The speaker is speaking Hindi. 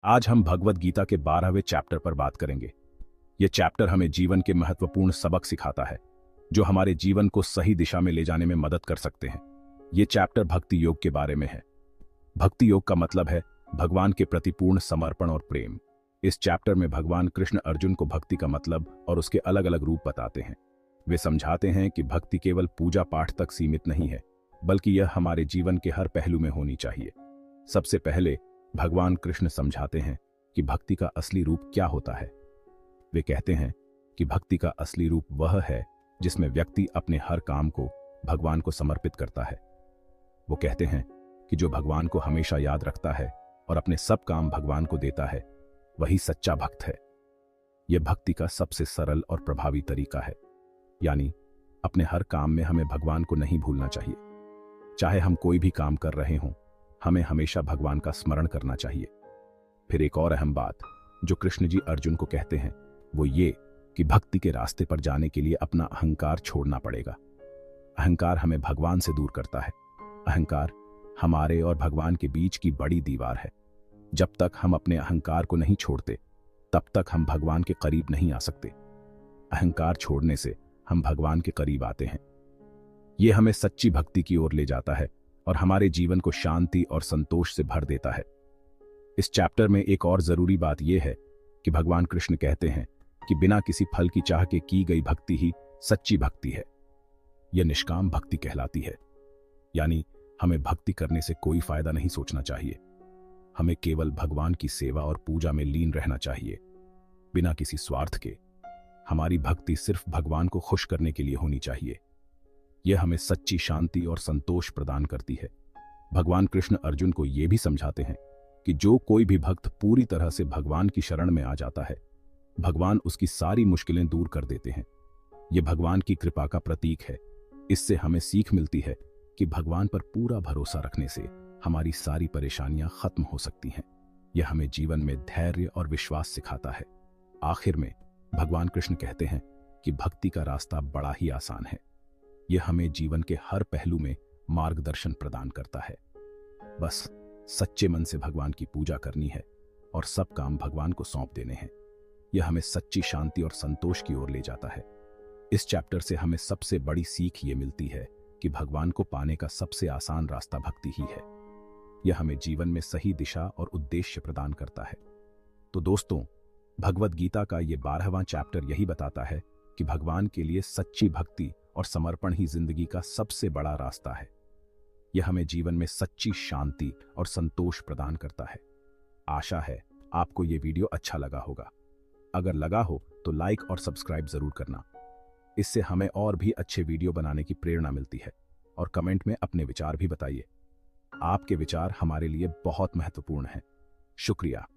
आज हम भगवद गीता के 12वें चैप्टर पर बात करेंगे। यह चैप्टर हमें जीवन के महत्वपूर्ण सबक सिखाता है, जो हमारे जीवन को सही दिशा में ले जाने में मदद कर सकते हैं। यह चैप्टर भक्ति योग के बारे में है। भक्ति योग का मतलब है भगवान के प्रति पूर्ण समर्पण और प्रेम। इस चैप्टर में भगवान कृष्ण अर्जुन को भक्ति का मतलब और उसके अलग अलग रूप बताते हैं। वे समझाते हैं कि भक्ति केवल पूजा पाठ तक सीमित नहीं है, बल्कि यह हमारे जीवन के हर पहलू में होनी चाहिए। सबसे पहले भगवान कृष्ण समझाते हैं कि भक्ति का असली रूप क्या होता है। वे कहते हैं कि भक्ति का असली रूप वह है जिसमें व्यक्ति अपने हर काम को भगवान को समर्पित करता है। वो कहते हैं कि जो भगवान को हमेशा याद रखता है और अपने सब काम भगवान को देता है, वही सच्चा भक्त है। यह भक्ति का सबसे सरल और प्रभावी तरीका है। यानी अपने हर काम में हमें भगवान को नहीं भूलना चाहिए। चाहे हम कोई भी काम कर रहे हों, हमें हमेशा भगवान का स्मरण करना चाहिए। फिर एक और अहम बात जो कृष्ण जी अर्जुन को कहते हैं वो ये कि भक्ति के रास्ते पर जाने के लिए अपना अहंकार छोड़ना पड़ेगा। अहंकार हमें भगवान से दूर करता है। अहंकार हमारे और भगवान के बीच की बड़ी दीवार है। जब तक हम अपने अहंकार को नहीं छोड़ते, तब तक हम भगवान के करीब नहीं आ सकते। अहंकार छोड़ने से हम भगवान के करीब आते हैं। यह हमें सच्ची भक्ति की ओर ले जाता है और हमारे जीवन को शांति और संतोष से भर देता है। इस चैप्टर में एक और जरूरी बात यह है कि भगवान कृष्ण कहते हैं कि बिना किसी फल की चाह के की गई भक्ति ही सच्ची भक्ति है। यह निष्काम भक्ति कहलाती है। यानी हमें भक्ति करने से कोई फायदा नहीं सोचना चाहिए। हमें केवल भगवान की सेवा और पूजा में लीन रहना चाहिए, बिना किसी स्वार्थ के। हमारी भक्ति सिर्फ भगवान को खुश करने के लिए होनी चाहिए। यह हमें सच्ची शांति और संतोष प्रदान करती है। भगवान कृष्ण अर्जुन को यह भी समझाते हैं कि जो कोई भी भक्त पूरी तरह से भगवान की शरण में आ जाता है, भगवान उसकी सारी मुश्किलें दूर कर देते हैं। यह भगवान की कृपा का प्रतीक है। इससे हमें सीख मिलती है कि भगवान पर पूरा भरोसा रखने से हमारी सारी परेशानियां खत्म हो सकती हैं। यह हमें जीवन में धैर्य और विश्वास सिखाता है। आखिर में भगवान कृष्ण कहते हैं कि भक्ति का रास्ता बड़ा ही आसान है। यह हमें जीवन के हर पहलू में मार्गदर्शन प्रदान करता है। बस सच्चे मन से भगवान की पूजा करनी है और सब काम भगवान को सौंप देने हैं। यह हमें सच्ची शांति और संतोष की ओर ले जाता है। इस चैप्टर से हमें सबसे बड़ी सीख ये मिलती है कि भगवान को पाने का सबसे आसान रास्ता भक्ति ही है। यह हमें जीवन में सही दिशा और उद्देश्य प्रदान करता है। तो दोस्तों, भगवद गीता का ये 12वां चैप्टर यही बताता है कि भगवान के लिए सच्ची भक्ति और समर्पण ही जिंदगी का सबसे बड़ा रास्ता है। यह हमें जीवन में सच्ची शांति और संतोष प्रदान करता है। आशा है आपको ये वीडियो अच्छा लगा होगा। अगर लगा हो तो लाइक और सब्सक्राइब जरूर करना। इससे हमें और भी अच्छे वीडियो बनाने की प्रेरणा मिलती है। और कमेंट में अपने विचार भी बताइए। आपके विचार हमारे लिए बहुत महत्वपूर्ण हैं। शुक्रिया।